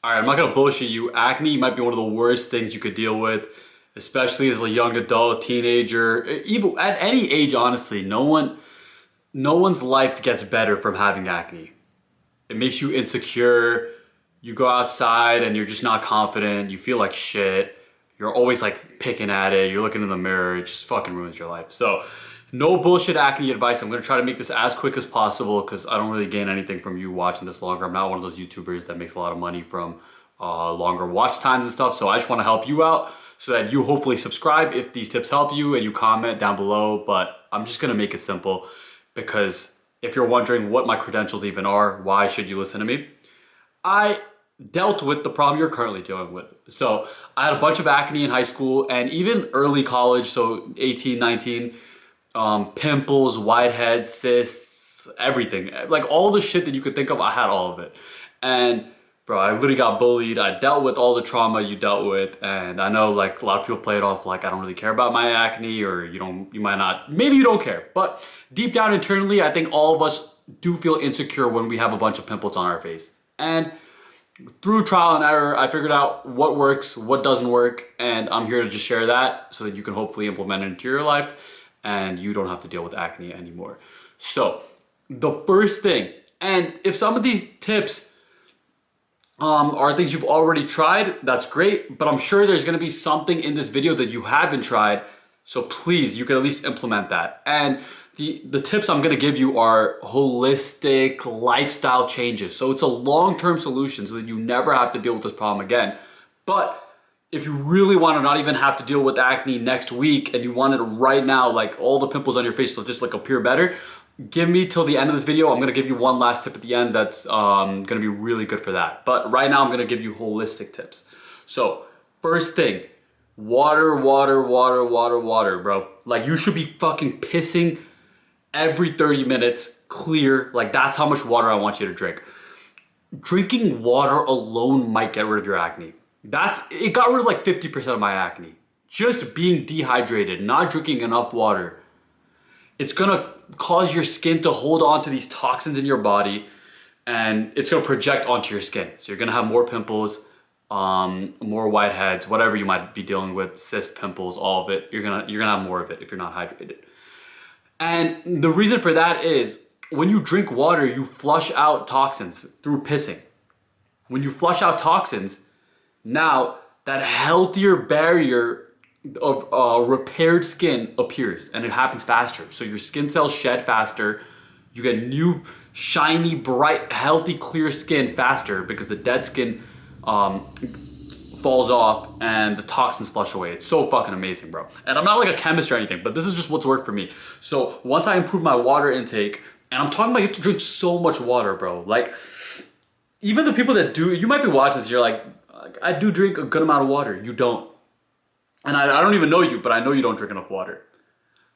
All right, I'm not gonna bullshit you. Acne might be one of the worst things you could deal with, especially as a young adult, teenager, even at any age. Honestly, no one's life gets better from having acne. It makes you insecure. You go outside and you're just not confident. You feel like shit. You're always like picking at it. You're looking in the mirror. It just fucking ruins your life. So, no bullshit acne advice. I'm gonna try to make this as quick as possible because I don't really gain anything from you watching this longer. I'm not one of those YouTubers that makes a lot of money from longer watch times and stuff. So I just want to help you out so that you hopefully subscribe if these tips help you and you comment down below. But I'm just gonna make it simple because if you're wondering what my credentials even are, why should you listen to me? I dealt with the problem you're currently dealing with. So I had a bunch of acne in high school and even early college, so 18, 19, pimples, whiteheads, cysts, everything. Like all the shit that you could think of, I had all of it. And bro, I literally got bullied. I dealt with all the trauma you dealt with. And I know like a lot of people play it off like I don't really care about my acne, or you might not, maybe you don't care. But deep down internally, I think all of us do feel insecure when we have a bunch of pimples on our face. And through trial and error, I figured out what works, what doesn't work, and I'm here to just share that so that you can hopefully implement it into your life and you don't have to deal with acne anymore. So the first thing, and if some of these tips are things you've already tried, that's great, but I'm sure there's gonna be something in this video that you haven't tried, so please, you can at least implement that. And the tips I'm gonna give you are holistic lifestyle changes. So it's a long-term solution so that you never have to deal with this problem again. But if you really wanna not even have to deal with acne next week and you want it right now, like all the pimples on your face will just like appear better, give me till the end of this video. I'm gonna give you one last tip at the end that's gonna be really good for that. But right now I'm gonna give you holistic tips. So first thing, water, bro. Like you should be fucking pissing every 30 minutes, clear. Like that's how much water I want you to drink. Drinking water alone might get rid of your acne. It got rid of like 50% of my acne. Just being dehydrated, not drinking enough water. It's gonna cause your skin to hold on to these toxins in your body and it's gonna project onto your skin. So you're gonna have more pimples, more whiteheads, whatever you might be dealing with, cyst, pimples, all of it. You're gonna have more of it if you're not hydrated. And the reason for that is when you drink water, you flush out toxins through pissing. When you flush out toxins, now that healthier barrier of repaired skin appears and it happens faster. So your skin cells shed faster. You get new, shiny, bright, healthy, clear skin faster because the dead skin falls off and the toxins flush away. It's so fucking amazing, bro. And I'm not like a chemist or anything, but this is just what's worked for me. So once I improve my water intake, and I'm talking about you have to drink so much water, bro. Like even the people that do, you might be watching this, you're like, I do drink a good amount of water. You don't. And I don't even know you, but I know you don't drink enough water.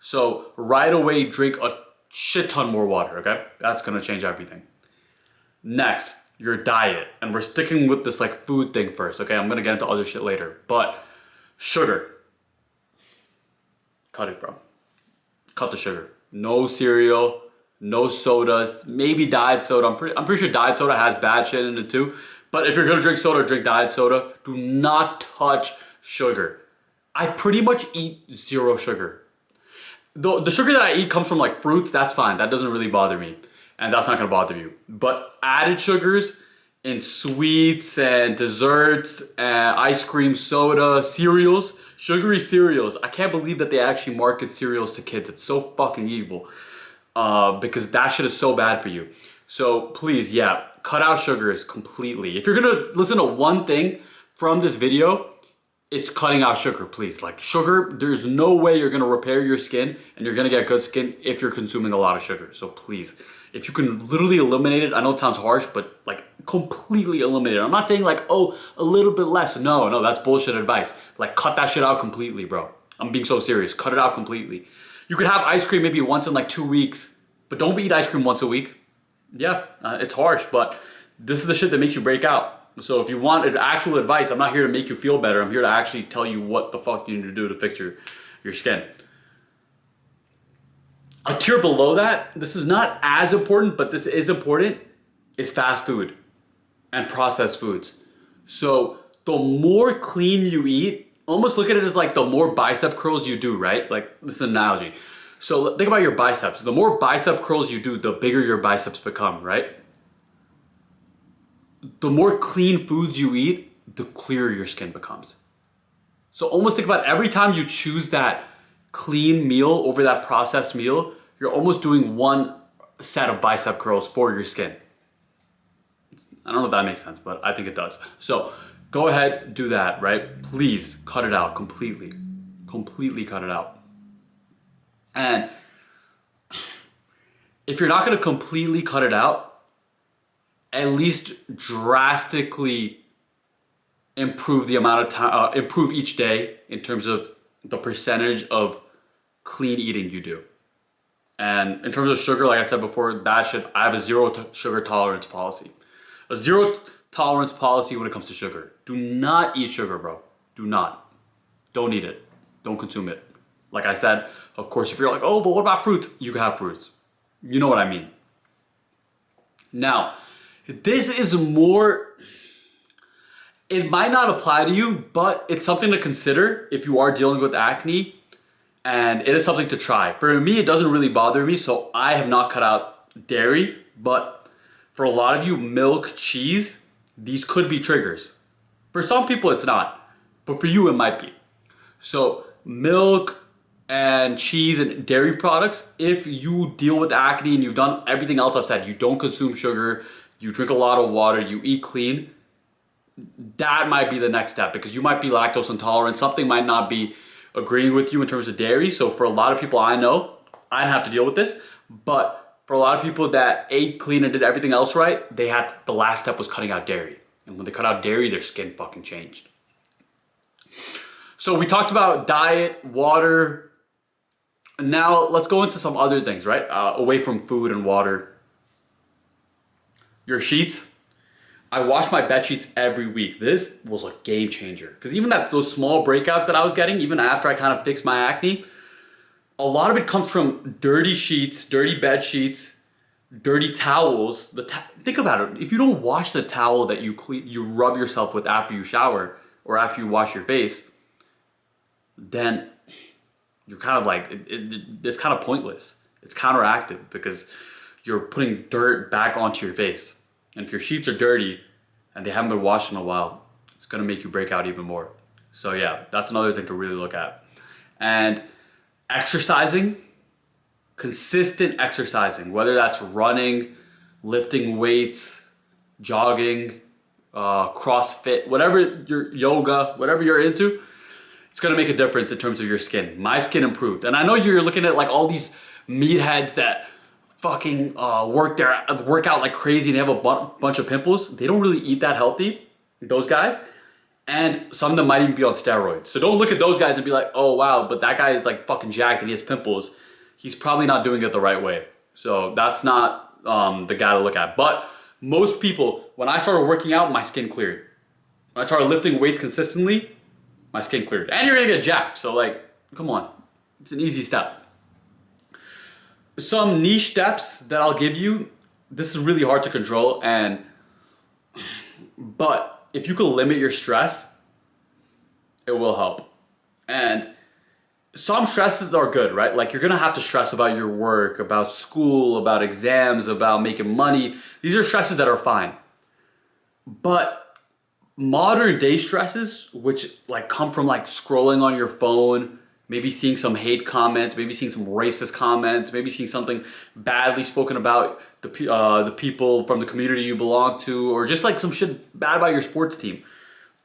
So right away, drink a shit ton more water, okay? That's gonna change everything. Next, your diet. And we're sticking with this like food thing first, okay? I'm gonna get into other shit later. But sugar. Cut it, bro. Cut the sugar. No cereal, no sodas, maybe diet soda. I'm pretty sure diet soda has bad shit in it too. But if you're gonna drink soda, drink diet soda. Do not touch sugar. I pretty much eat zero sugar. The sugar that I eat comes from like fruits, that's fine. That doesn't really bother me. And that's not gonna bother you. But added sugars in sweets and desserts, and ice cream, soda, cereals, sugary cereals. I can't believe that they actually market cereals to kids. It's so fucking evil. Because that shit is so bad for you. So please, yeah, cut out sugars completely. If you're gonna listen to one thing from this video, it's cutting out sugar, please. Like sugar, there's no way you're gonna repair your skin and you're gonna get good skin if you're consuming a lot of sugar. So please, if you can literally eliminate it, I know it sounds harsh, but like completely eliminate it. I'm not saying like, oh, a little bit less. No, that's bullshit advice. Like cut that shit out completely, bro. I'm being so serious, cut it out completely. You could have ice cream maybe once in like 2 weeks, but don't eat ice cream once a week. Yeah, it's harsh, but this is the shit that makes you break out. So if you want actual advice, I'm not here to make you feel better. I'm here to actually tell you what the fuck you need to do to fix your skin. A tier below that, this is not as important, but this is important, is fast food and processed foods. So the more clean you eat, almost look at it as like the more bicep curls you do, right? Like this is an analogy. So think about your biceps. The more bicep curls you do, the bigger your biceps become, right? The more clean foods you eat, the clearer your skin becomes. So almost think about every time you choose that clean meal over that processed meal, you're almost doing one set of bicep curls for your skin. I don't know if that makes sense, but I think it does. So go ahead, do that, right? Please cut it out completely. Completely cut it out. And if you're not gonna completely cut it out, at least drastically improve the amount of time, improve each day in terms of the percentage of clean eating you do. And in terms of sugar, like I said before, I have a sugar tolerance policy. A zero tolerance policy when it comes to sugar. Do not eat sugar, bro. Do not. Don't eat it. Don't consume it. Like I said, of course, if you're like, oh, but what about fruits? You can have fruits. You know what I mean. Now, this is more, it might not apply to you, but it's something to consider if you are dealing with acne, and it is something to try. For me, it doesn't really bother me, so I have not cut out dairy, but for a lot of you, milk, cheese, these could be triggers. For some people, it's not, but for you, it might be. So milk and cheese and dairy products, if you deal with acne and you've done everything else I've said, you don't consume sugar, you drink a lot of water, you eat clean, that might be the next step, because you might be lactose intolerant. Something might not be agreeing with you in terms of dairy. So for a lot of people I know, I didn't have to deal with this, but for a lot of people that ate clean and did everything else right, the last step was cutting out dairy. And when they cut out dairy, their skin fucking changed. So we talked about diet, water. Now let's go into some other things, right? Away from food and water. Your sheets. I wash my bed sheets every week. This was a game changer. Because even those small breakouts that I was getting, even after I kind of fixed my acne, a lot of it comes from dirty sheets, dirty bed sheets, dirty towels. Think about it. If you don't wash the towel that you rub yourself with after you shower or after you wash your face, then you're kind of like, it's kind of pointless. It's counteractive because you're putting dirt back onto your face. And if your sheets are dirty and they haven't been washed in a while, it's gonna make you break out even more. So yeah, that's another thing to really look at. And exercising, consistent exercising, whether that's running, lifting weights, jogging, CrossFit, whatever your yoga, whatever you're into, it's gonna make a difference in terms of your skin. My skin improved. And I know you're looking at like all these meatheads that fucking work out like crazy and they have a bunch of pimples. They don't really eat that healthy, those guys. And some of them might even be on steroids. So don't look at those guys and be like, oh wow, but that guy is like fucking jacked and he has pimples. He's probably not doing it the right way. So that's not the guy to look at. But most people, when I started working out, my skin cleared. When I started lifting weights consistently, my skin cleared. And you're gonna get jacked, so like, come on. It's an easy step. Some niche steps that I'll give you, this is really hard to control, but if you can limit your stress, it will help. And some stresses are good, right? Like you're gonna have to stress about your work, about school, about exams, about making money. These are stresses that are fine. But modern day stresses, which like come from like scrolling on your phone, maybe seeing some hate comments, maybe seeing some racist comments, maybe seeing something badly spoken about the people from the community you belong to, or just like some shit bad about your sports team.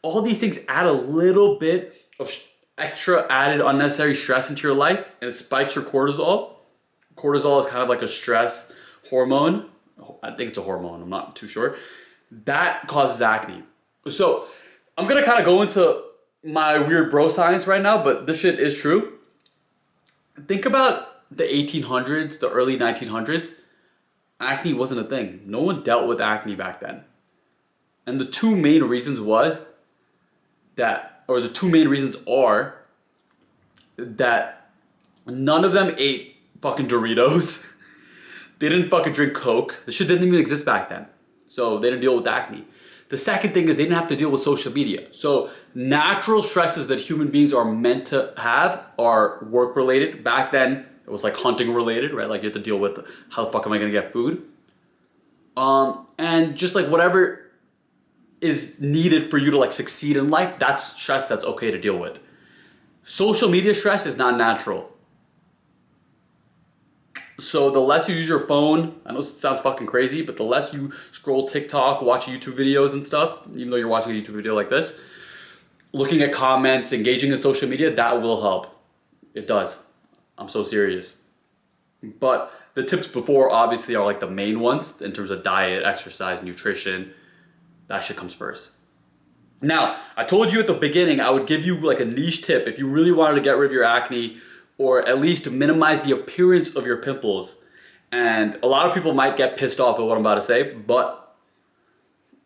All these things add a little bit of extra added unnecessary stress into your life, and it spikes your cortisol. Cortisol is kind of like a stress hormone. I think it's a hormone, I'm not too sure. That causes acne. So I'm gonna kind of go into my weird bro science right now, but this shit is true. Think about the 1800s, the early 1900s. Acne wasn't a thing. No one dealt with acne back then. And the two main reasons are that none of them ate fucking Doritos. They didn't fucking drink Coke. The shit didn't even exist back then. So they didn't deal with acne. The second thing is they didn't have to deal with social media. So natural stresses that human beings are meant to have are work related. Back then, it was like hunting related, right? Like you have to deal with how the fuck am I gonna get food? And just like whatever is needed for you to like succeed in life, that's stress that's okay to deal with. Social media stress is not natural. So the less you use your phone, I know it sounds fucking crazy, but the less you scroll TikTok, watch YouTube videos and stuff, even though you're watching a YouTube video like this, looking at comments, engaging in social media, that will help. It does. I'm so serious. But the tips before obviously are like the main ones in terms of diet, exercise, nutrition. That shit comes first. Now, I told you at the beginning I would give you like a niche tip if you really wanted to get rid of your acne or at least minimize the appearance of your pimples. And a lot of people might get pissed off at what I'm about to say, but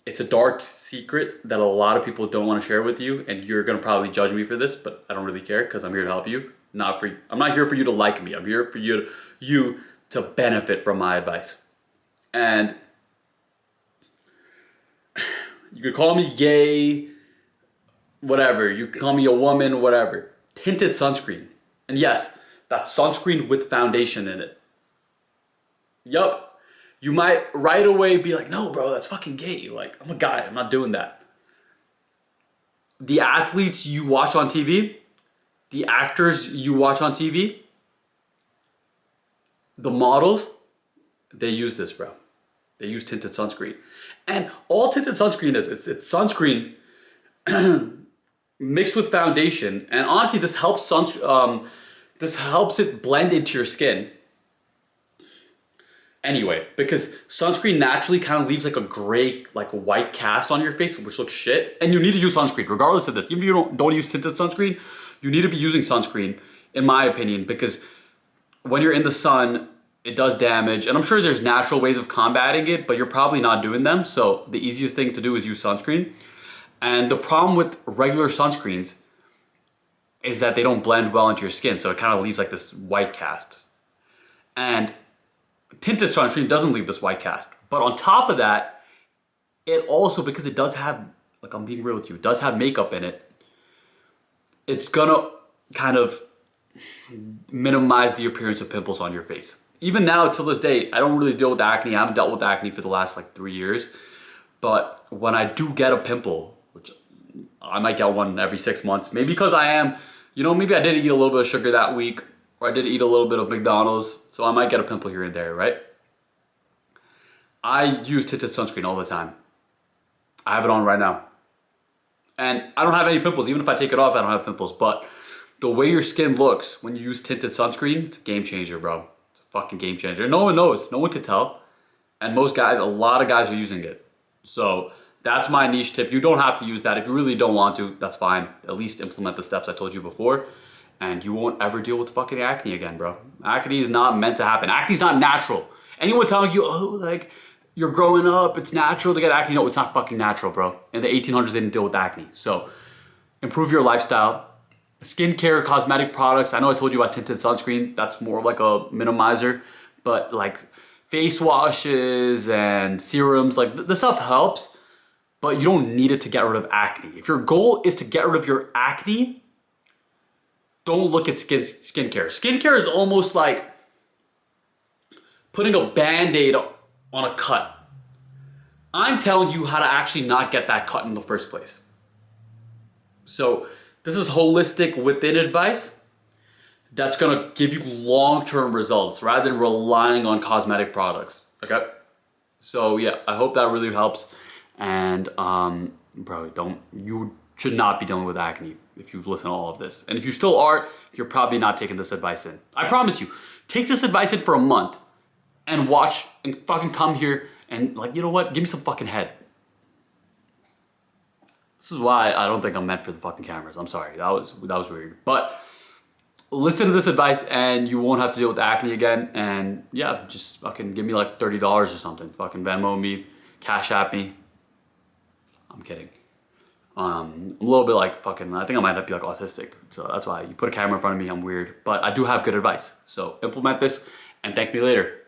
it's a dark secret that a lot of people don't want to share with you, and you're gonna probably judge me for this, but I don't really care because I'm here to help you. I'm not here for you to like me. I'm here for you to benefit from my advice. And you could call me gay, whatever. You can call me a woman, whatever. Tinted sunscreen. And yes, that's sunscreen with foundation in it. Yup. You might right away be like, no, bro, that's fucking gay. Like, I'm a guy. I'm not doing that. The athletes you watch on TV, the actors you watch on TV, the models, they use this, bro. They use tinted sunscreen. And all tinted sunscreen is, it's sunscreen mixed with foundation. And honestly, this helps it blend into your skin. Anyway, because sunscreen naturally kind of leaves like a gray, like white cast on your face, which looks shit. And you need to use sunscreen, regardless of this. Even if you don't use tinted sunscreen, you need to be using sunscreen, in my opinion, because when you're in the sun, it does damage. And I'm sure there's natural ways of combating it, but you're probably not doing them. So the easiest thing to do is use sunscreen. And the problem with regular sunscreens is that they don't blend well into your skin. So it kind of leaves like this white cast. And tinted sunscreen doesn't leave this white cast. But on top of that, it also, because it does have, like I'm being real with you, it does have makeup in it, it's gonna kind of minimize the appearance of pimples on your face. Even now, till this day, I don't really deal with acne. I haven't dealt with acne for the last like 3 years. But when I do get a pimple, which I might get one every 6 months, maybe because I am, maybe I did eat a little bit of sugar that week, or I did eat a little bit of McDonald's, so I might get a pimple here and there, right? I use tinted sunscreen all the time. I have it on right now. And I don't have any pimples. Even if I take it off, I don't have pimples. But the way your skin looks when you use tinted sunscreen, it's a game changer, bro. It's a fucking game changer. No one knows. No one could tell. And most guys, a lot of guys are using it. So that's my niche tip. You don't have to use that. If you really don't want to, that's fine. At least implement the steps I told you before. And you won't ever deal with fucking acne again, bro. Acne is not meant to happen. Acne is not natural. Anyone telling you, oh, like, you're growing up, it's natural to get acne. No, it's not fucking natural, bro. In the 1800s, they didn't deal with acne. So improve your lifestyle. Skincare, cosmetic products. I know I told you about tinted sunscreen. That's more like a minimizer. But like face washes and serums, like this stuff helps. But you don't need it to get rid of acne. If your goal is to get rid of your acne, don't look at skincare. Skincare is almost like putting a Band-Aid on a cut. I'm telling you how to actually not get that cut in the first place. So this is holistic within advice that's gonna give you long-term results rather than relying on cosmetic products, okay? So yeah, I hope that really helps. And bro, you should not be dealing with acne if you listen to all of this. And if you still are, you're probably not taking this advice in. I promise you, take this advice in for a month and watch and fucking come here and like, you know what? Give me some fucking head. This is why I don't think I'm meant for the fucking cameras. I'm sorry, that was weird. But listen to this advice and you won't have to deal with acne again. And yeah, just fucking give me like $30 or something. Fucking Venmo me, Cash App me. I'm kidding. I'm a little bit like fucking, I think I might be like autistic. So that's why you put a camera in front of me, I'm weird. But I do have good advice. So implement this and thank me later.